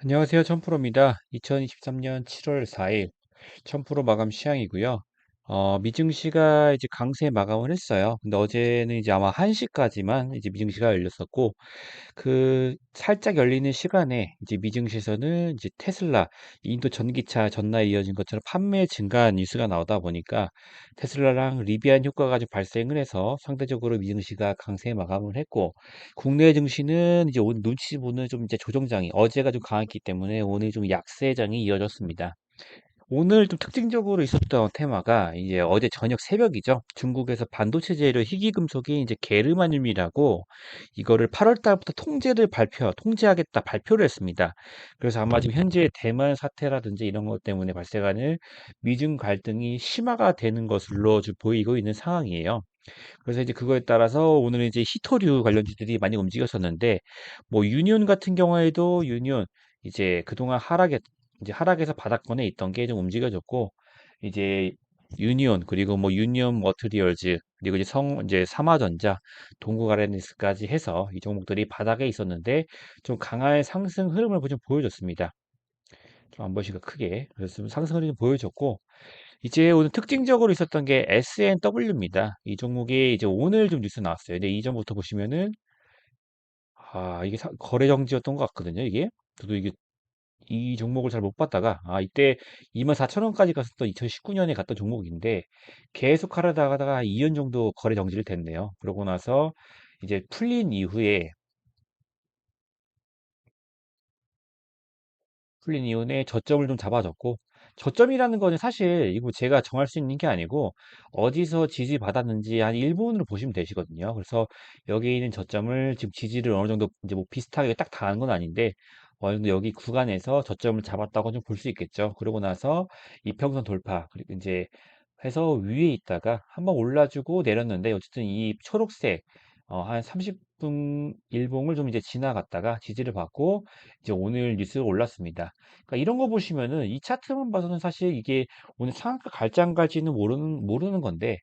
안녕하세요. 천프로입니다. 2023년 7월 4일 천프로 마감 시향이고요. 미증시가 이제 강세 마감을 했어요. 근데 어제는 이제 아마 1시까지만 이제 미증시가 열렸었고, 그 살짝 열리는 시간에 이제 미증시에서는 이제 테슬라, 인도 전기차 전날에 이어진 것처럼 판매 증가 뉴스가 나오다 보니까 테슬라랑 리비안 효과가 좀 발생을 해서 상대적으로 미증시가 강세 마감을 했고, 국내 증시는 이제 오늘 눈치 보는 좀 이제 조정장이 어제가 좀 강했기 때문에 오늘 좀 약세장이 이어졌습니다. 오늘 좀 특징적으로 있었던 테마가 이제 어제 저녁 새벽이죠. 중국에서 반도체 재료 희귀금속인 이제 게르마늄이라고 이거를 8월 달부터 통제하겠다 발표를 했습니다. 그래서 아마 지금 현재 대만 사태라든지 이런 것 때문에 발생하는 미중 갈등이 심화가 되는 것으로 좀 보이고 있는 상황이에요. 그래서 이제 그거에 따라서 오늘은 이제 히토류 관련주들이 많이 움직였었는데, 뭐 유니온 같은 경우에도 유니온 이제 그동안 이제 하락에서 바닥권에 있던 게 좀 움직여졌고, 이제 유니온 그리고 뭐 유니온 머트리얼즈 그리고 이제 삼화전자, 동구가레니스까지 해서 이 종목들이 바닥에 있었는데 좀 강한 상승 흐름을 좀 보여줬습니다. 좀 한 번씩 크게 그래서 좀 상승 흐름을 보여줬고, 이제 오늘 특징적으로 있었던 게 SNW입니다. 이 종목이 이제 오늘 좀 뉴스 나왔어요. 근데 이전부터 보시면은 이게 거래 정지였던 것 같거든요. 이게 저도 이게 이 종목을 잘 못 봤다가 이때 24,000원까지 갔었던 2019년에 갔던 종목인데 계속 하락하다가 2년 정도 거래 정지를 됐네요. 그러고 나서 이제 풀린 이후에 저점을 좀 잡아줬고, 저점이라는 거는 사실 이거 제가 정할 수 있는 게 아니고 어디서 지지받았는지 한 일본으로 보시면 되시거든요. 그래서 여기 있는 저점을 지금 지지를 어느 정도 이제 뭐 비슷하게 딱 당한 건 아닌데 어느 정도 여기 구간에서 저점을 잡았다고 좀 볼 수 있겠죠. 그러고 나서 이평선 돌파 그리고 이제 해서 위에 있다가 한번 올라주고 내렸는데 어쨌든 이 초록색 한 30분 일봉을 좀 이제 지나갔다가 지지를 받고 이제 오늘 뉴스가 올랐습니다. 그러니까 이런 거 보시면은 이 차트만 봐서는 사실 이게 오늘 상한가 갈지 안 갈지는 모르는 건데,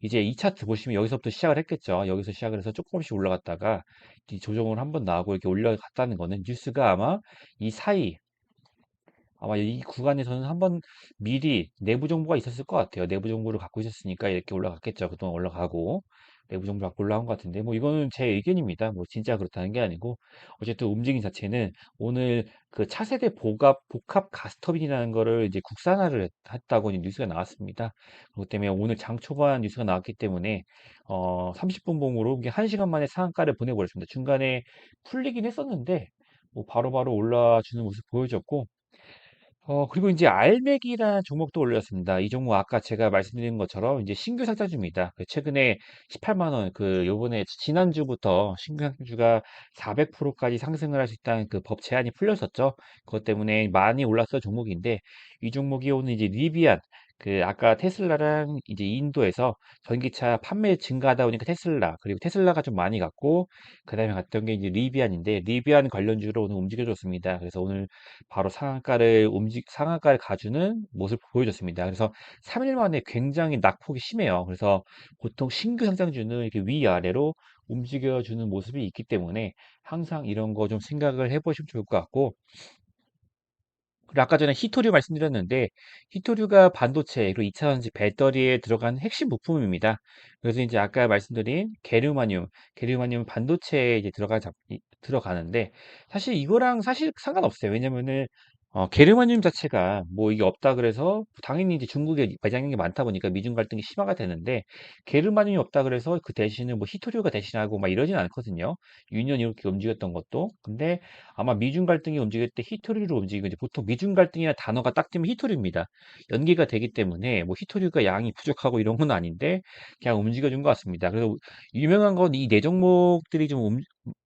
이제 이 차트 보시면 여기서부터 시작을 했겠죠. 여기서 시작을 해서 조금씩 올라갔다가 이 조정을 한번 나오고 이렇게 올라갔다는 거는 뉴스가 이 사이 아마 이 구간에서는 한번 미리 내부 정보가 있었을 것 같아요. 내부 정보를 갖고 있었으니까 이렇게 올라갔겠죠. 그동안 올라가고 내부 정보 갖고 올라간 것 같은데 뭐 이거는 제 의견입니다. 뭐 진짜 그렇다는 게 아니고 어쨌든 움직임 자체는 오늘 그 차세대 복합 가스터빈이라는 거를 이제 국산화를 했다고 뉴스가 나왔습니다. 그것 때문에 오늘 장 초반 뉴스가 나왔기 때문에 30분 봉으로 이게 1시간 만에 상한가를 보내버렸습니다. 중간에 풀리긴 했었는데 뭐 바로바로 올라주는 모습 보여줬고, 그리고 이제 알맥이라는 종목도 올렸습니다. 이 종목 아까 제가 말씀드린 것처럼 이제 신규 상장주입니다. 최근에 18만 원, 요번에 지난주부터 신규 상장주가 400%까지 상승을 할 수 있다는 그 법 제한이 풀렸었죠. 그것 때문에 많이 올랐던 종목인데, 이 종목이 오늘 이제 리비안, 아까 테슬라랑 이제 인도에서 전기차 판매 증가하다 보니까 그리고 테슬라가 좀 많이 갔고, 그 다음에 갔던 게 이제 리비안인데, 리비안 관련주로 오늘 움직여줬습니다. 그래서 오늘 바로 상한가를 가주는 모습을 보여줬습니다. 그래서 3일 만에 굉장히 낙폭이 심해요. 그래서 보통 신규 상장주는 이렇게 위아래로 움직여주는 모습이 있기 때문에 항상 이런 거 좀 생각을 해보시면 좋을 것 같고, 그리고 아까 전에 히토류 말씀드렸는데 히토류가 반도체 그리고 2차전지 배터리에 들어간 핵심 부품입니다. 그래서 이제 아까 말씀드린 게르마늄 반도체에 이제 들어가는데 사실 이거랑 사실 상관없어요. 왜냐면은 게르마늄 자체가 뭐 이게 없다 그래서 당연히 이제 중국에 매장이 많다 보니까 미중 갈등이 심화가 되는데, 게르마늄이 없다 그래서 그 대신에 뭐 히토류가 대신하고 막 이러진 않거든요. 유년이 이렇게 움직였던 것도. 근데 아마 미중 갈등이 움직일 때 히토류로 움직이고, 이제 보통 미중 갈등이라는 단어가 딱 뜨면 히토류입니다. 연계가 되기 때문에 뭐 히토류가 양이 부족하고 이런 건 아닌데 그냥 움직여준 것 같습니다. 그래서 유명한 건 이 네 종목들이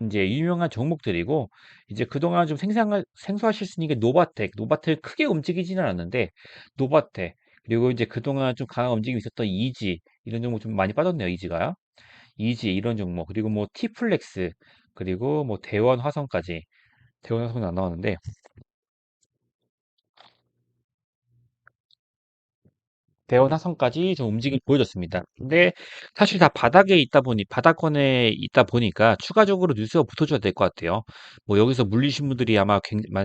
이제 유명한 종목들이고, 이제 그동안 좀 생소하실 수 있는 게 노바텍 크게 움직이지는 않았는데 노바텍, 그리고 이제 그동안 좀 강한 움직임이 있었던 이지, 이런 종목 좀 많이 빠졌네요. 이지 이런 종목, 그리고 뭐 티플렉스, 그리고 뭐 대원화성은 안 나왔는데 대원화성까지 좀 움직임이 보여졌습니다. 근데 사실 다 바닥에 있다 보니 바닥권에 있다 보니까 추가적으로 뉴스가 붙어줘야 될 것 같아요. 뭐 여기서 물리신 분들이 아마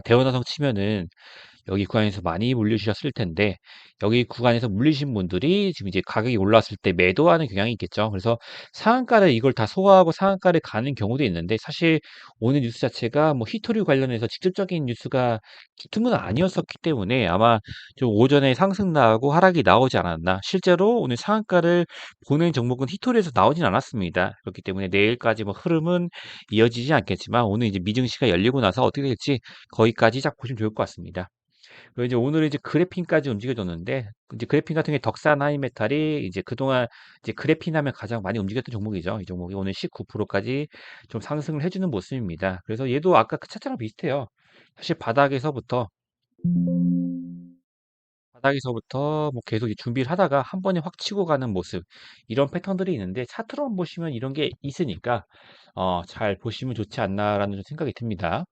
대원화성 치면은 여기 구간에서 많이 물리셨을 텐데 여기 구간에서 물리신 분들이 지금 이제 가격이 올랐을 때 매도하는 경향이 있겠죠. 그래서 상한가를 이걸 다 소화하고 상한가를 가는 경우도 있는데 사실 오늘 뉴스 자체가 뭐 히토류 관련해서 직접적인 뉴스가 붙은 건 아니었었기 때문에 아마 좀 오전에 상승 나오고 하락이 나오지 않았나. 실제로 오늘 상한가를 보낸 종목은 히토류에서 나오진 않았습니다. 그렇기 때문에 내일까지 뭐 흐름은 이어지지 않겠지만 오늘 이제 미증시가 열리고 나서 어떻게 될지 거기까지 딱 보시면 좋을 것 같습니다. 그리고 이제 오늘은 이제 그래핀까지 움직여줬는데 이제 그래핀 같은 게 덕산 하이메탈이 이제 그동안 이제 그래핀 하면 가장 많이 움직였던 종목이죠. 이 종목이 오늘 19%까지 좀 상승을 해주는 모습입니다. 그래서 얘도 아까 그 차트랑 비슷해요. 사실 바닥에서부터 뭐 계속 이 준비를 하다가 한 번에 확 치고 가는 모습 이런 패턴들이 있는데 차트로만 보시면 이런 게 있으니까 잘 보시면 좋지 않나라는 좀 생각이 듭니다.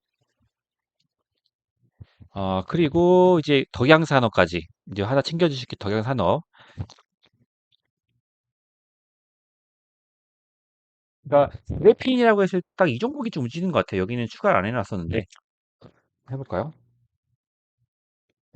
그리고 이제 덕양산업까지 이제 하나 챙겨주실 게 덕양산업. 그러니까 그래핀이라고 해서 딱 이 종목이 좀 움직이는 것 같아요. 여기는 추가를 안 해놨었는데 해볼까요?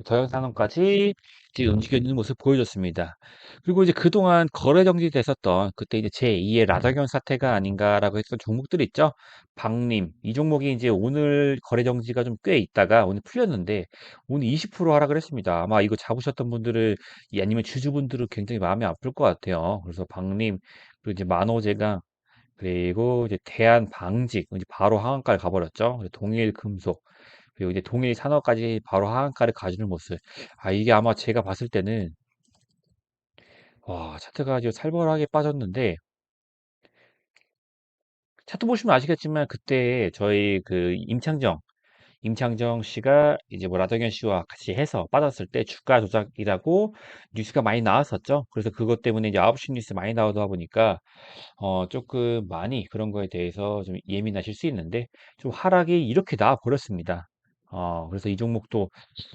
저형산업까지 이제 움직여주는 모습 보여줬습니다. 그리고 이제 그동안 거래 정지됐었던 그때 이제 제2의 라더견 사태가 아닌가라고 했던 종목들 있죠. 박림 이 종목이 이제 오늘 거래 정지가 좀 꽤 있다가 오늘 풀렸는데 오늘 20% 하락을 했습니다. 아마 이거 잡으셨던 분들을 아니면 주주분들은 굉장히 마음이 아플 것 같아요. 그래서 박림 그리고 이제 만호제강 그리고 이제 대한방직 이제 바로 하한가를 가버렸죠. 동일금속 그리고 이제 동일 산업까지 바로 하한가를 가주는 모습. 이게 아마 제가 봤을 때는 와 차트가 아주 살벌하게 빠졌는데 차트 보시면 아시겠지만 그때 저희 그 임창정 씨가 이제 뭐 라더견 씨와 같이 해서 빠졌을 때 주가 조작이라고 뉴스가 많이 나왔었죠. 그래서 그것 때문에 이제 9시 뉴스 많이 나오다 보니까 조금 많이 그런 거에 대해서 좀 예민하실 수 있는데 좀 하락이 이렇게 나와 버렸습니다. 그래서 이 종목도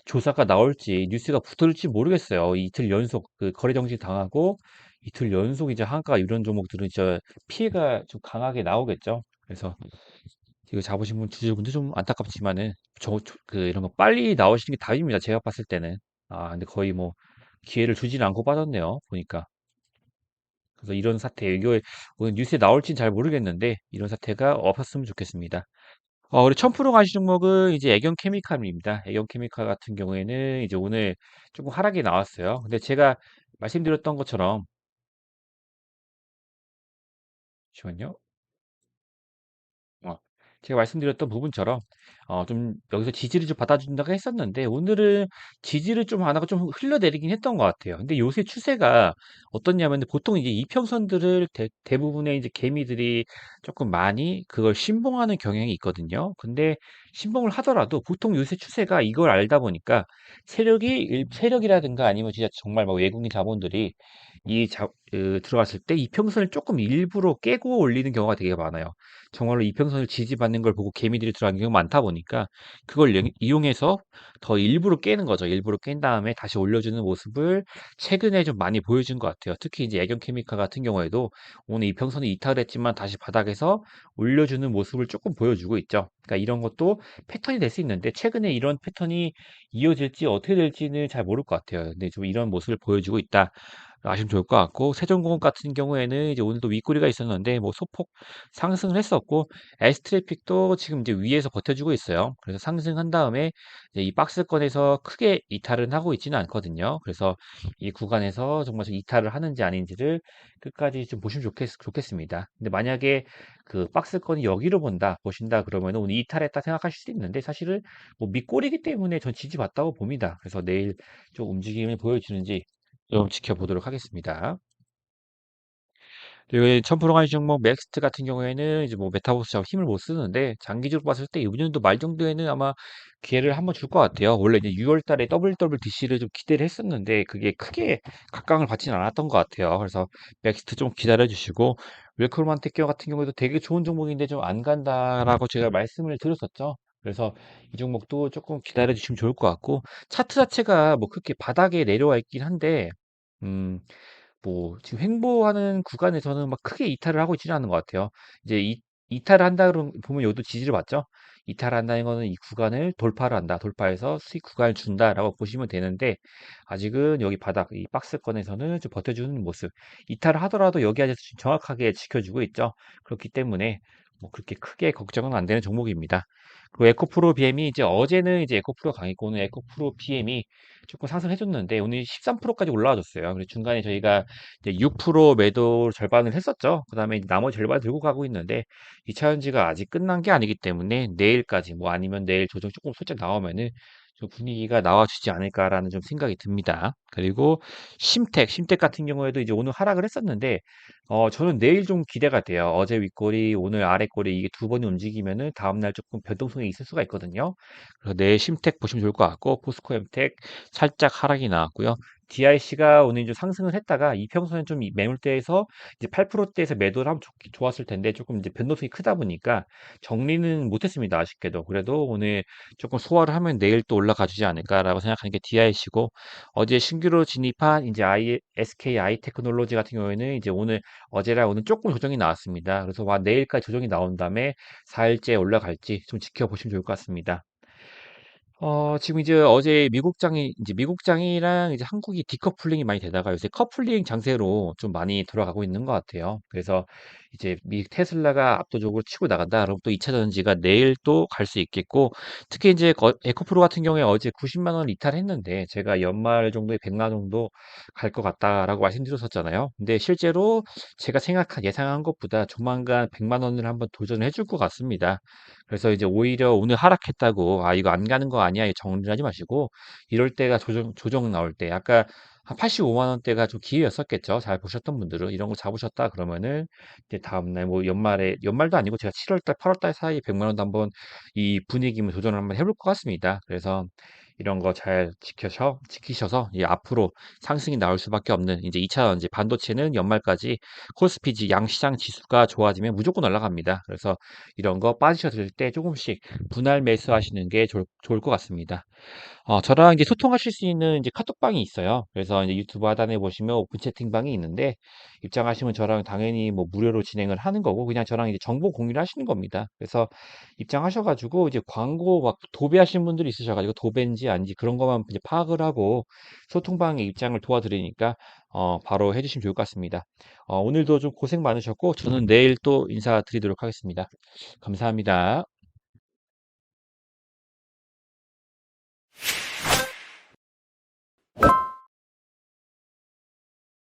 조사가 나올지 뉴스가 붙을지 모르겠어요. 이틀 연속 그 거래 정지 당하고 이틀 연속 이제 한가 이런 종목들은 진짜 피해가 좀 강하게 나오겠죠. 그래서 이거 잡으신 분 주주분들 좀 안타깝지만은 그 이런 거 빨리 나오시는 게 답입니다. 제가 봤을 때는. 근데 거의 뭐 기회를 주지는 않고 빠졌네요. 보니까. 그래서 이런 사태, 이거 오늘 뉴스에 나올진 잘 모르겠는데 이런 사태가 없었으면 좋겠습니다. 우리 1000% 가시 종목은 이제 애경 케미칼입니다. 애경 케미칼 같은 경우에는 이제 오늘 조금 하락이 나왔어요. 근데 제가 말씀드렸던 것처럼 잠시만요. 어, 제가 말씀드렸던 부분처럼 좀 여기서 지지를 좀 받아준다고 했었는데 오늘은 지지를 좀 안 하고 좀 흘러내리긴 했던 것 같아요. 근데 요새 추세가 어떻냐면 보통 이제 이평선들을 대부분의 이제 개미들이 조금 많이 그걸 신봉하는 경향이 있거든요. 근데 신봉을 하더라도 보통 요새 추세가 이걸 알다 보니까 세력이라든가 아니면 진짜 정말 막 외국인 자본들이 들어갔을 때 이평선을 조금 일부러 깨고 올리는 경우가 되게 많아요. 정말로 이평선을 지지받는 걸 보고 개미들이 들어가는 경우가 많다 보니까 그걸 이용해서 더 일부러 깨는 거죠. 일부러 깬 다음에 다시 올려주는 모습을 최근에 좀 많이 보여준 것 같아요. 특히 이제 애경케미칼 같은 경우에도 오늘 이평선이 이탈을 했지만 다시 바닥에서 올려주는 모습을 조금 보여주고 있죠. 그러니까 이런 것도 패턴이 될 수 있는데 최근에 이런 패턴이 이어질지 어떻게 될지는 잘 모를 것 같아요. 근데 좀 이런 모습을 보여주고 있다. 아시면 좋을 것 같고 세종공업 같은 경우에는 이제 오늘도 윗꼬리가 있었는데 뭐 소폭 상승을 했었고 S트래픽도 지금 이제 위에서 버텨주고 있어요. 그래서 상승한 다음에 이제 이 박스권에서 크게 이탈은 하고 있지는 않거든요. 그래서 이 구간에서 정말 이탈을 하는지 아닌지를 끝까지 좀 보시면 좋겠습니다. 근데 만약에 그 박스권이 여기로 보신다 그러면 오늘 이탈했다 생각하실 수도 있는데 사실은 뭐 밑꼬리기 때문에 전 지지받다고 봅니다. 그래서 내일 좀 움직임을 보여주는지 좀 지켜보도록 하겠습니다. 그리고 1000% 간 종목 맥스트 같은 경우에는 이제 뭐 메타버스 잘 힘을 못 쓰는데 장기적으로 봤을 때 이번 년도 말 정도에는 아마 기회를 한번 줄 것 같아요. 원래 이제 6월 달에 WWDC를 좀 기대를 했었는데 그게 크게 각광을 받지는 않았던 것 같아요. 그래서 맥스트 좀 기다려 주시고 웰컴한 테큐어 같은 경우에도 되게 좋은 종목인데 좀 안 간다라고 제가 말씀을 드렸었죠. 그래서 이 종목도 조금 기다려 주시면 좋을 것 같고 차트 자체가 뭐 그렇게 바닥에 내려와 있긴 한데 음. 뭐 지금 횡보하는 구간에서는 막 크게 이탈을 하고 있지는 않은 것 같아요. 이제 이탈을 한다 그러면 보면 여기도 지지를 받죠. 이탈한다는 거는 이 구간을 돌파를 한다. 돌파해서 수익 구간을 준다라고 보시면 되는데 아직은 여기 바닥 이 박스권에서는 좀 버텨주는 모습. 이탈을 하더라도 여기 안에서 지금 정확하게 지켜주고 있죠. 그렇기 때문에 뭐 그렇게 크게 걱정은 안 되는 종목입니다. 그리고 에코프로 BM이 이제 어제는 이제 에코프로 강했고 오늘 에코프로 BM이 조금 상승해줬는데 오늘 13%까지 올라와줬어요. 그래서 중간에 저희가 이제 6% 매도 절반을 했었죠. 그 다음에 나머지 절반 들고 가고 있는데 2차 전지가 아직 끝난 게 아니기 때문에 내일까지 뭐 아니면 내일 조정 조금 살짝 나오면은 좀 분위기가 나와주지 않을까라는 좀 생각이 듭니다. 그리고 심택 같은 경우에도 이제 오늘 하락을 했었는데 저는 내일 좀 기대가 돼요. 어제 윗꼬리 오늘 아랫꼬리 이게 두 번이 움직이면은 다음날 조금 변동성이 있을 수가 있거든요. 그래서 내일 심택 보시면 좋을 것 같고 포스코엠텍 살짝 하락이 나왔고요. DIC가 오늘 좀 상승을 했다가 이평선에 좀 매물대에서 이제 8%대에서 매도를 하면 좋았을 텐데 조금 이제 변동성이 크다 보니까 정리는 못했습니다. 아쉽게도. 그래도 오늘 조금 소화를 하면 내일 또 올라가 주지 않을까라고 생각하는 게 DIC고 어제 신규로 진입한 이제 SK 아이테크놀로지 같은 경우에는 이제 오늘 어제랑 오늘 조금 조정이 나왔습니다. 그래서 와 내일까지 조정이 나온 다음에 4일째 올라갈지 좀 지켜보시면 좋을 것 같습니다. 지금 이제 어제 미국장이랑 이제 한국이 디커플링이 많이 되다가 요새 커플링 장세로 좀 많이 돌아가고 있는 것 같아요. 그래서 이제 테슬라가 압도적으로 치고 나간다. 그럼 또 2차 전지가 내일 또 갈 수 있겠고, 특히 이제 에코프로 같은 경우에 어제 90만 원 이탈했는데, 제가 연말 정도에 100만 원 정도 갈 것 같다라고 말씀드렸었잖아요. 근데 실제로 제가 예상한 것보다 조만간 100만 원을 한번 도전해 줄 것 같습니다. 그래서 이제 오히려 오늘 하락했다고 아 이거 안 가는 거 아니야 이 정리를 하지 마시고 이럴 때가 조정 나올 때 아까 한 85만 원대가 좀 기회였었겠죠. 잘 보셨던 분들은 이런 거 잡으셨다 그러면은 이제 다음날 뭐 연말도 아니고 제가 7월 달, 8월 달 사이에 100만 원도 한번 이 분위기면 도전을 한번 해볼 것 같습니다. 그래서 이런 거 잘 지키셔서 이 앞으로 상승이 나올 수밖에 없는 이제 2차 이제 반도체는 연말까지 코스피지 양시장 지수가 좋아지면 무조건 올라갑니다. 그래서 이런 거 빠지셔들 때 조금씩 분할 매수하시는 게 좋을 것 같습니다. 저랑 이제 소통하실 수 있는 이제 카톡방이 있어요. 그래서 이제 유튜브 하단에 보시면 오픈 채팅방이 있는데 입장하시면 저랑 당연히 뭐 무료로 진행을 하는 거고 그냥 저랑 이제 정보 공유를 하시는 겁니다. 그래서 입장하셔가지고 이제 광고 막 도배하시는 분들이 있으셔가지고 도배인지 아닌지 그런 것만 이제 파악을 하고 소통방의 입장을 도와드리니까 바로 해주시면 좋을 것 같습니다. 오늘도 좀 고생 많으셨고 저는 내일 또 인사드리도록 하겠습니다. 감사합니다.